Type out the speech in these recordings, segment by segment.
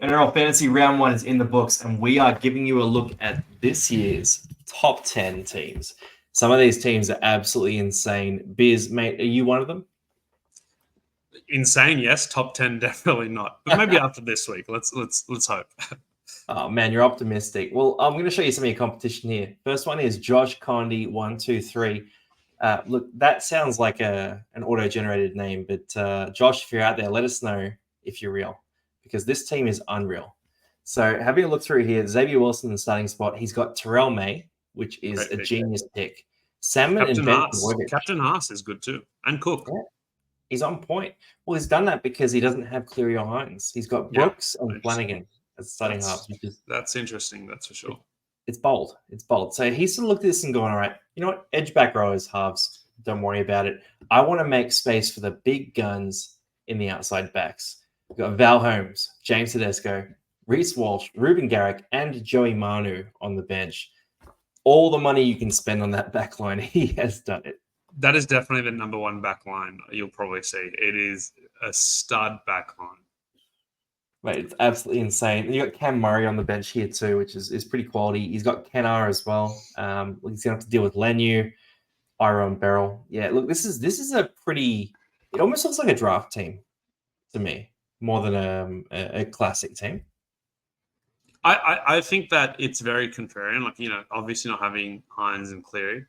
NRL Fantasy Round 1 is in the books, and we are giving you a look at this year's top 10 teams. Some of these teams are absolutely insane. Biz, mate, are you one of them? Insane, yes. Top 10, definitely not. But maybe after this week. Let's hope. Oh, man, you're optimistic. Well, I'm going to show you some of your competition here. First one is Josh Kandi 123. Look, that sounds like an auto-generated name, but Josh, if you're out there, let us know if you're real, because this team is unreal. So having a look through here, Xavier Wilson in the starting spot. He's got Terrell May, which is a genius pick. Salmon and Ben. Captain Haas is good too. And Cook. Yeah, he's on point. Well, he's done that because he doesn't have Cleary or Hines. He's got Brooks and Flanagan as starting halves. That's interesting, that's for sure. It's bold. It's bold. So he's sort of looked at this and gone, all right, you know what? Edge back row is halves. Don't worry about it. I want to make space for the big guns in the outside backs. We've got Val Holmes, James Tedesco, Reece Walsh, Ruben Garrick, and Joey Manu on the bench. All the money you can spend on that back line, he has done it. That is definitely the number one back line you'll probably see. It is a stud back line. Mate, it's absolutely insane. You got Cam Murray on the bench here too, which is pretty quality. He's got Kennar as well. He's going to have to deal with Lenu, Iron Beryl. Yeah, look, this is a pretty. It almost looks like a draft team to me, more than a classic team. I think that it's very contrarian. Like, you know, obviously not having Hines and Cleary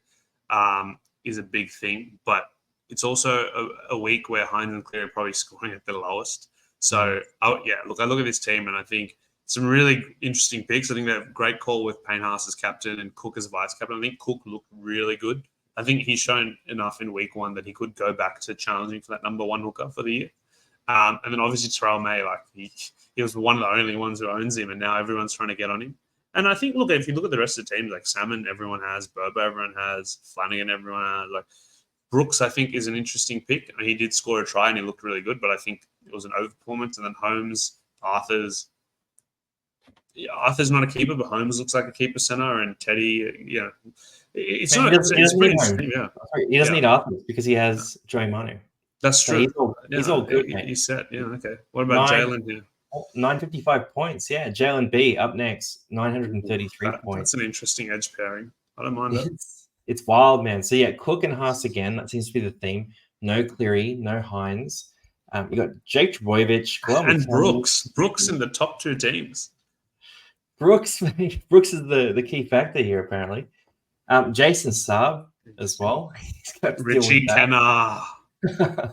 is a big thing, but it's also a week where Hines and Cleary are probably scoring at the lowest. So, I look at this team and I think some really interesting picks. I think they have a great call with Payne Haas as captain and Cook as vice captain. I think Cook looked really good. I think he's shown enough in week one that he could go back to challenging for that number one hooker for the year. And then obviously Terrell May, like he was one of the only ones who owns him, and now everyone's trying to get on him. And I think, look, if you look at the rest of the teams, like Salmon, everyone has, Burbo, everyone has, Flanagan, everyone has. Like Brooks, I think, is an interesting pick. I mean, he did score a try and he looked really good, but I think it was an overperformance. And then Holmes, Arthur's not a keeper, but Holmes looks like a keeper center, and Teddy, it's Man, not. He doesn't need Arthur because he has Joey Manu. That's true. He's all good, mate. He's set. Yeah, okay. What about Jalen here? 955 points. Yeah, Jalen B up next, 933 points. That's an interesting edge pairing. I don't mind that. It's wild, man. So yeah, Cook and Haas again. That seems to be the theme. No Cleary, no Hines. You got Jake Trbojevic and Brooks. Brooks in the top two teams. Brooks is the key factor here, apparently. Jason Saab as well. Richie Kennar.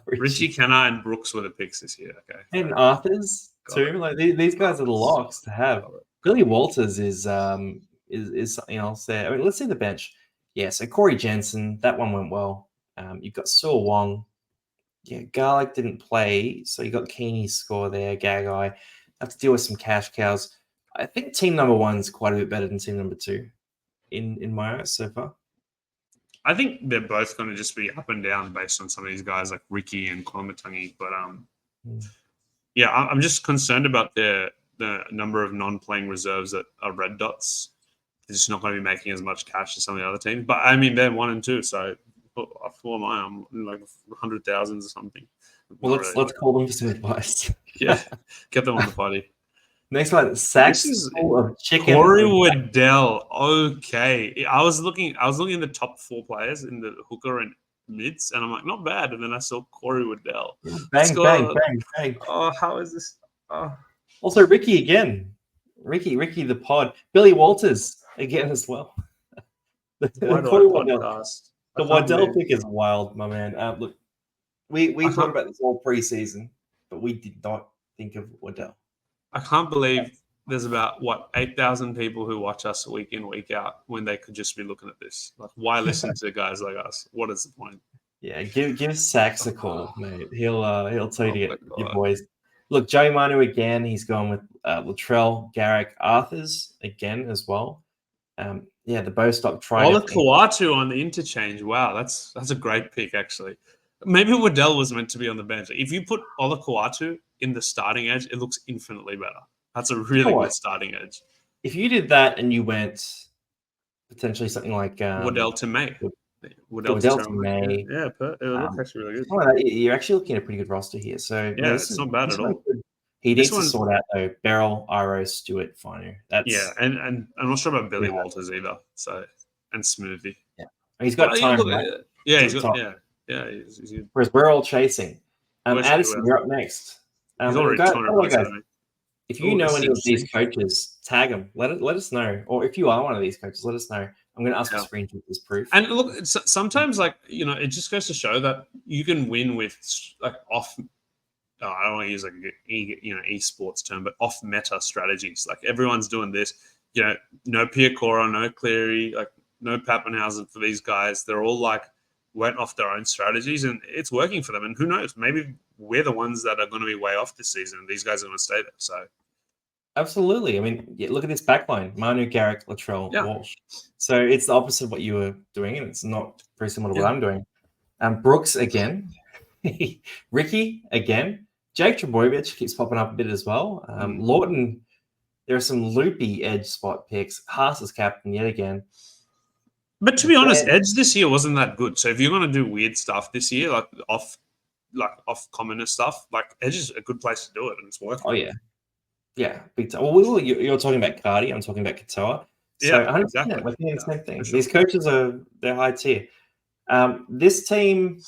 Richie Kennar and Brooks were the picks this year. Okay, and Arthur's too. Like these guys are the locks to have. Billy Walters is something else there. I mean, let's see the bench. Yeah, so Corey Jensen, that one went well. You've got Saul Wong. Yeah, Garlic didn't play, so you got Keeney's score there. Gagai have to deal with some cash cows. I think team number one is quite a bit better than team number two in my eyes so far. I think they're both going to just be up and down based on some of these guys like Ricky and Kolomatangi. But I'm just concerned about the number of non-playing reserves that are red dots. They're just not going to be making as much cash as some of the other teams. But I mean, they're 1 and 2, so who am I? I'm in like 100,000s or something. Well, let's call them for some advice. Yeah, get them on the party. Next one, sacks full of chicken. Corey Waddell. Okay, I was looking in the top 4 players in the hooker and mids, and I'm like, not bad. And then I saw Corey Waddell. Bang, bang. Oh, how is this? Oh. Also, Ricky again. Ricky, the pod. Billy Walters again as well. The Waddell pick is wild, my man. Look, we thought about this all preseason, but we did not think of Waddell. I can't believe there's about 8,000 people who watch us week in, week out when they could just be looking at this. Like, why listen to guys like us? What is the point? Yeah, give Sachs a call, mate. He'll tell you to get your boys. Look, Joey Manu again. He's gone with Latrell, Garrick, Arthurs again as well. The Bostock try. Ola Kawatu on the interchange. Wow, that's a great pick actually. Maybe Waddell was meant to be on the bench. If you put Ola Kawatu in the starting edge, it looks infinitely better. That's a really good starting edge. If you did that and you went potentially something like Waddell to May. Waddell to May. Yeah, it looks actually really good. You're actually looking at a pretty good roster here. So it's not bad at all. He This needs to sort out though. Beryl, Iro, Stewart, Fino. Yeah, That's and I'm not sure about Billy Yeah. Walters either. So and Smoothie. yeah. He's got But time, look, right? yeah, He's he's got got time. he's good. Whereas we're all chasing. Who Addison, else? you're up next. He's And already guys, 200 by the way, points guys, ahead of me. if you Oh, know this is any of these interesting. coaches, tag them. Let us know. Or if you are one of these coaches, let us know. I'm going to ask for Yeah. screenshot as proof. And look, sometimes like it just goes to show that you can win with like off. I don't want to use like esports term, but off meta strategies. Like everyone's doing this. No Piacora, no Cleary, like no Pappenhausen for these guys. They're all like went off their own strategies, and it's working for them. And who knows? Maybe we're the ones that are going to be way off this season, and these guys are going to stay there. So Absolutely. I mean, look at this backline: Manu, Garrick, Latrell, yeah, Walsh. So it's the opposite of what you were doing, and it's not very similar to what Yeah. I'm doing. Brooks again, Ricky again, Jake Trebojevic keeps popping up a bit as well. Lawton, there are some loopy edge spot picks. Haas is captain yet again. But to be honest, Edge this year wasn't that good. So if you're going to do weird stuff this year, like off commoner stuff, like Edge is a good place to do it, and it's working. Oh yeah, big time. Well, you're talking about Kandi. I'm talking about Katoa. So Yeah, 100%, exactly. we're thinking the same thing. Sure. These coaches they're high tier. This team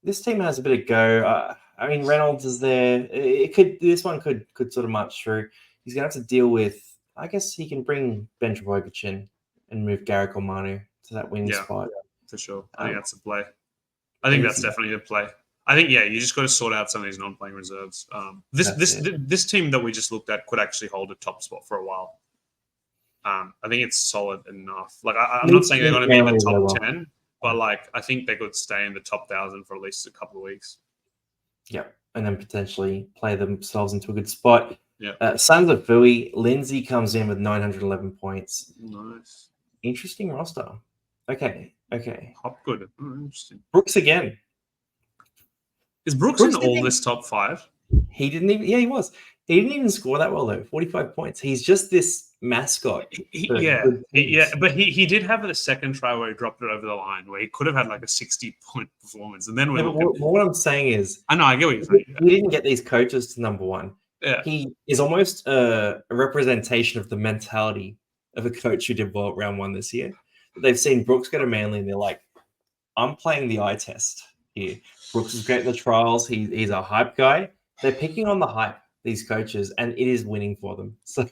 has a bit of go. I mean, Reynolds is there. This one could sort of march through. He's gonna have to deal with. I guess he can bring Ben Trebojevic in and move Garrick or Manu to that win spot. For sure. I think that's a play. I think that's definitely a play. I think you just got to sort out some of these non-playing reserves. This team that we just looked at could actually hold a top spot for a while. I think it's solid enough. Like I'm not saying they're going to be in the top 10, but like I think they could stay in the top 1,000 for at least a couple of weeks. Yeah, and then potentially play themselves into a good spot. Yeah. Sons of Fui, Lindsay comes in with 911 points. Nice. Interesting roster. Okay. Hopgood. Interesting. Brooks again. Is Brooks in all this top 5? He didn't even. Yeah, he was. He didn't even score that well though. 45 points. He's just this mascot. But he did have the second try where he dropped it over the line, where he could have had like a 60-point performance. And then what I'm saying is, I know, I get what you're saying. He didn't get these coaches to number one. Yeah. He is almost a representation of the mentality of a coach who did well at round 1 this year. They've seen Brooks go to Manly and they're like, I'm playing the eye test here. Brooks is great in the trials. He's a hype guy. They're picking on the hype, these coaches, and it is winning for them. So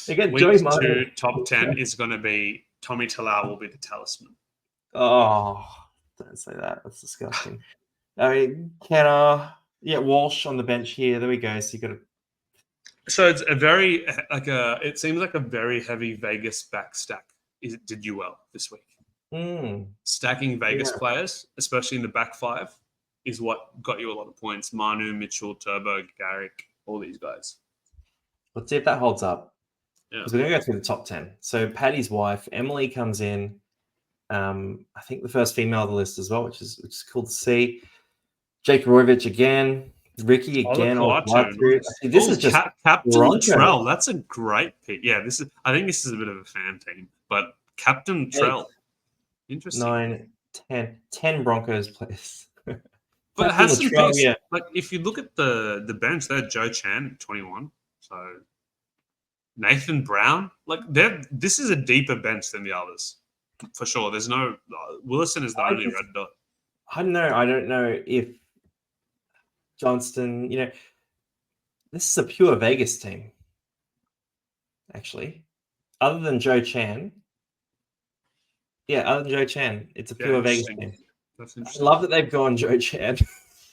again, Week 2 top 10 is going to be Tommy Talau will be the talisman. Oh, don't say that. That's disgusting. I mean, Kenner, Walsh on the bench here. There we go. So you got to. So it's a very it seems like a very heavy Vegas back stack. Did you well this week? Stacking Vegas players, especially in the back 5, is what got you a lot of points. Manu, Mitchell, Turbo, Garrick, all these guys. Let's see if that holds up. Yeah. Because we're going to go through the top 10. So Paddy's wife, Emily, comes in. I think the first female of the list as well, which is cool to see. Jake Royvich again. Ricky again. This is just Captain Latrell. That's a great pick. Yeah, I think this is a bit of a fan team, but Captain Trell. Interesting. 10 Broncos players. But it has some picks. Yeah. Like if you look at the bench, there, Joe Chan, 21. So Nathan Brown, like this is a deeper bench than the others, for sure. There's no Willison is the only red dot. I don't know if Johnston. This is a pure Vegas team. Actually, other than Joe Chan. Yeah, other than Joe Chan, it's a pure Vegas team. I love that they've gone Joe Chan.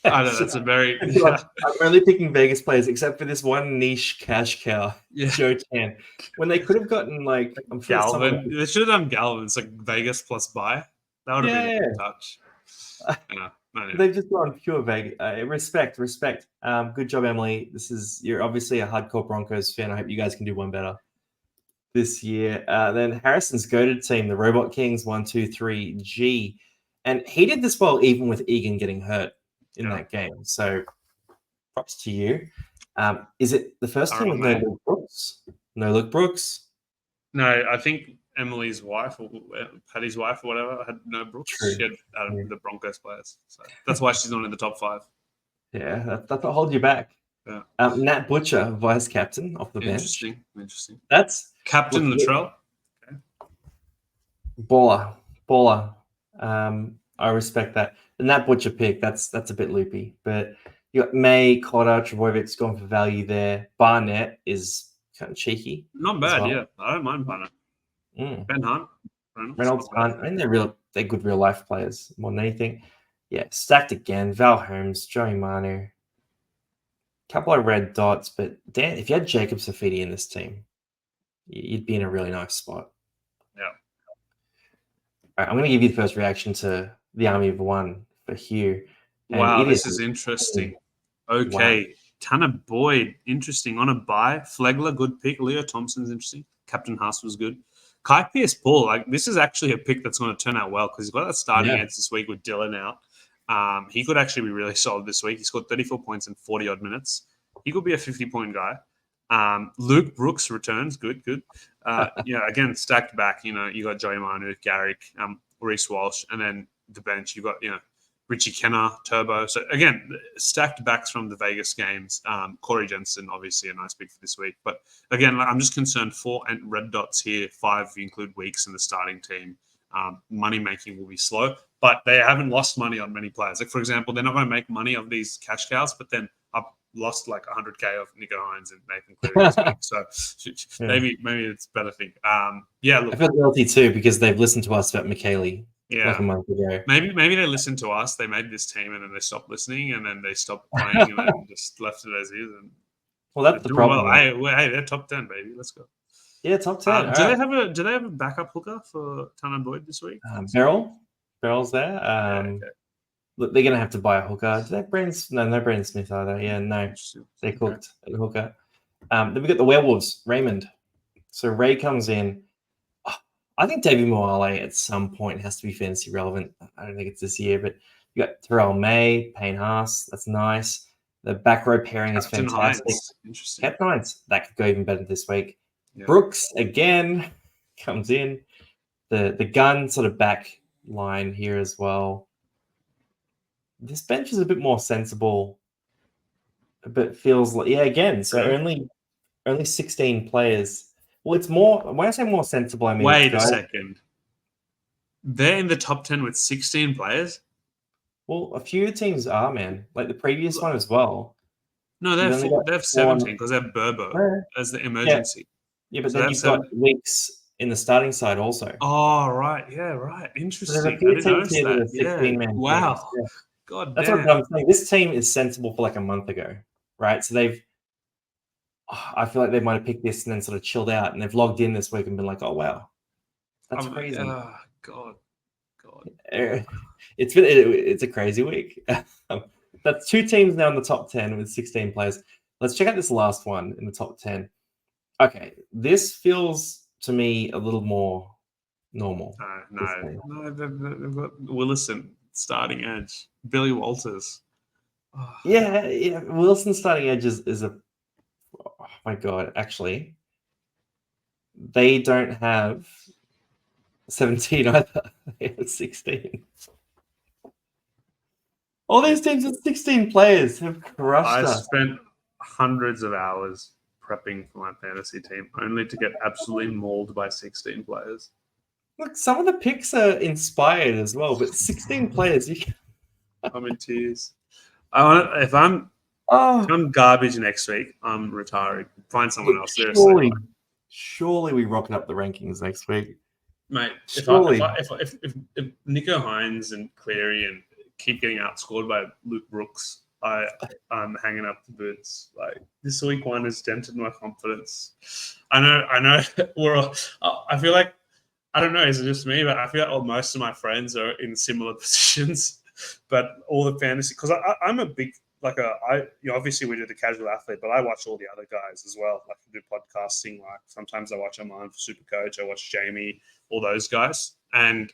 I know, that's a very... I'm only picking Vegas players, except for this one niche cash cow, Joe Chan. When they could have gotten, like... I'm sure Galvin. They should have done Galvin. It's like Vegas plus buy. That would have been a good touch. They've just gone pure Vegas. Respect. Good job, Emily. You're obviously a hardcore Broncos fan. I hope you guys can do one better this year. Then Harrison's goated team, the Robot Kings, 1, 2, 3, G. And he did this well even with Egan getting hurt in that game. So props to you. Is it the first time with no Luke Brooks? No Luke Brooks? No, I think Emily's wife or Paddy's wife or whatever had no Brooks. True. She had the Broncos players. So that's why she's not in the top 5. Yeah, that's what holds you back. Yeah. Nat Butcher, vice captain off the bench. Interesting. That's Captain Latrell. Okay. Baller. I respect that. The Nat Butcher pick, that's a bit loopy, but you got May, Cotter, Trebovic's gone for value there. Barnett is kind of cheeky. Not bad, yeah. I don't mind Barnett. Ben Hunt. Reynolds, Hunt. I mean, they're good real life players more than anything. Yeah, stacked again. Val Holmes, Joey Manu. Couple of red dots, but Dan, if you had Jacob Safidi in this team, you'd be in a really nice spot. Yeah. All right, I'm going to give you the first reaction to the Army of One for Hugh. And wow, this is interesting. Okay. Wow. Tanner Boyd, interesting. On a bye. Flegler, good pick. Leo Thompson's interesting. Captain Haas was good. Kai Pierce-Paul, this is actually a pick that's going to turn out well because he's got that starting edge this week with Dylan out. He could actually be really solid this week. He scored 34 points in 40-odd minutes. He could be a 50-point guy. Luke Brooks returns. Good. Again, stacked back. You got Joey Manu, Garrick, Reece Walsh, and then the bench. You got Richie Kenner, Turbo. So again, stacked backs from the Vegas games. Corey Jensen, obviously a nice pick for this week. But again, I'm just concerned 4 and red dots here. 5 if you include Weeks in the starting team. Money making will be slow, but they haven't lost money on many players. Like for example, they're not going to make money of these cash cows, but then I've lost like 100K of Nico Hines and Nathan Cleary this week. So maybe it's a better thing. Look, I feel guilty too because they've listened to us about McKaylee. Yeah, like a month ago. Maybe they listened to us. They made this team, and then they stopped listening, and then they stopped playing, and then just left it as is. And well, that's the problem. Well. Hey, they're top 10, baby. Let's go. Yeah, top 10. Do they have a backup hooker for Tanner Boyd this week? Beryl's there. Look, they're gonna have to buy a hooker. Do they no Brandon Smith either? Yeah, no, they cooked at the hooker. Then we got the werewolves, Raymond. So Ray comes in. I think David Moale at some point has to be fantasy relevant. I don't think it's this year, but you got Terrell May, Payne Haas. That's nice. The back row pairing is fantastic. Interesting. Captain Hines, that could go even better this week. Yeah. Brooks again comes in. The gun sort of back line here as well. This bench is a bit more sensible, but feels like again. So only 16 players. Well, it's more. When I say more sensible, I mean wait a second. They're in the top 10 with 16 players. Well, a few teams are, man. Like the previous one as well. No, they have 17 because they have Burbo as the emergency. Yeah, but so then you've got Weeks in the starting side also. Oh, right. Yeah, right. Interesting. So I didn't notice that. 16-man wow. Yeah. God That's damn. what I'm saying. This team is sensible for like a month ago, right? So I feel like they might have picked this and then sort of chilled out, and they've logged in this week and been like, "Oh wow, that's crazy." God. It's a crazy week. That's 2 teams now in the top 10 with 16 players. Let's check out this last one in the top 10. Okay, this feels to me a little more normal. No, they've got Willison starting edge, Billy Walters. Oh. Yeah. Wilson starting edge is a. Oh my god! Actually, they don't have 17 either. They have 16. All these teams with 16 players have crushed us. I spent hundreds of hours prepping for my fantasy team, only to get absolutely mauled by 16 players. Look, some of the picks are inspired as well, but 16 players, I'm in tears. If I'm garbage next week, I'm retiring. Find someone else. Surely we rocket up the rankings next week, mate. If Nico Hines and Cleary and keep getting outscored by Luke Brooks, I'm hanging up the boots. Like this week one has dented my confidence. I know. I feel like I don't know. Is it just me? But I feel like most of my friends are in similar positions. But all the fantasy, because I'm a big obviously we do the casual athlete, but I watch all the other guys as well. Like I do podcasting. Like sometimes I watch Oman for Supercoach. I watch Jamie, all those guys, and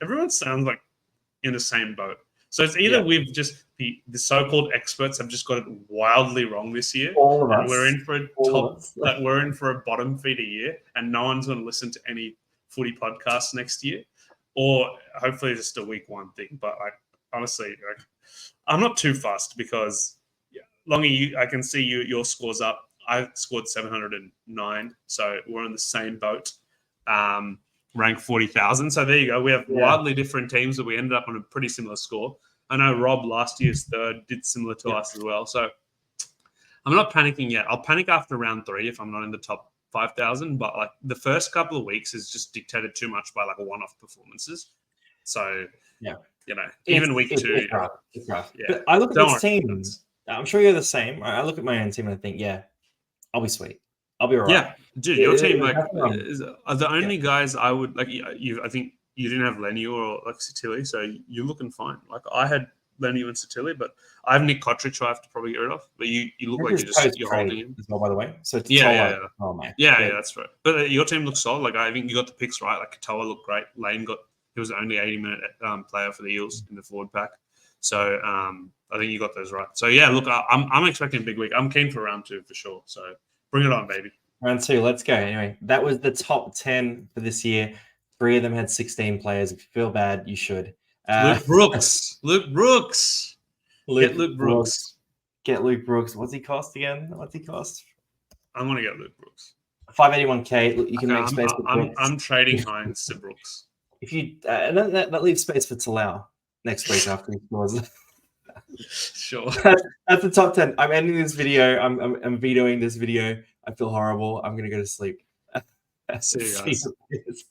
everyone sounds like in the same boat. So it's either we've just the so-called experts have just got it wildly wrong this year. All of us. We're in for we're in for a bottom feeder year, and no one's going to listen to any footy podcasts next year, or hopefully just a week one thing. But honestly, I'm not too fussed because Longy, I can see your scores up. I scored 709, so we're on the same boat. Rank 40,000. So there you go. We have wildly different teams, but we ended up on a pretty similar score. I know Rob last year's third did similar to us as well. So I'm not panicking yet. I'll panic after round 3 if I'm not in the top 5,000. But like the first couple of weeks is just dictated too much by like one-off performances. So even week 2, it's rough. It's rough. Yeah. But I look at this team. I'm sure you're the same. I look at my own team and I think, I'll be sweet. I'll be all right. Yeah, dude, your team are the only guys I would like. I think you didn't have Lenny or like Satilli, so you're looking fine. Like I had Lenny and Satilli, but I have Nick Cottridge, who I have to probably get rid of. But you look like you're holding him as well, by the way. So yeah, man. Yeah, that's right. But your team looks solid. Like I think you got the picks right. Like Katoa looked great. Lane he was the only 80-minute player for the Eels in the forward pack. So I think you got those right. So yeah, look, I'm expecting a big week. I'm keen for round 2 for sure. So bring it on, baby. Round 2, let's go. Anyway, that was the top 10 for this year. 3 of them had 16 players. If you feel bad, you should. Luke Brooks. Get Luke Brooks. Get Luke Brooks. What's he cost again? What's he cost? I'm going to get Luke Brooks. 581k. Look, you can make space for Brooks. I'm trading Hines to Brooks. If you that leaves space for Talau next week after he scores. Sure. That's the top 10. I'm ending this video. I'm vetoing this video. I feel horrible. I'm gonna go to sleep. See you guys.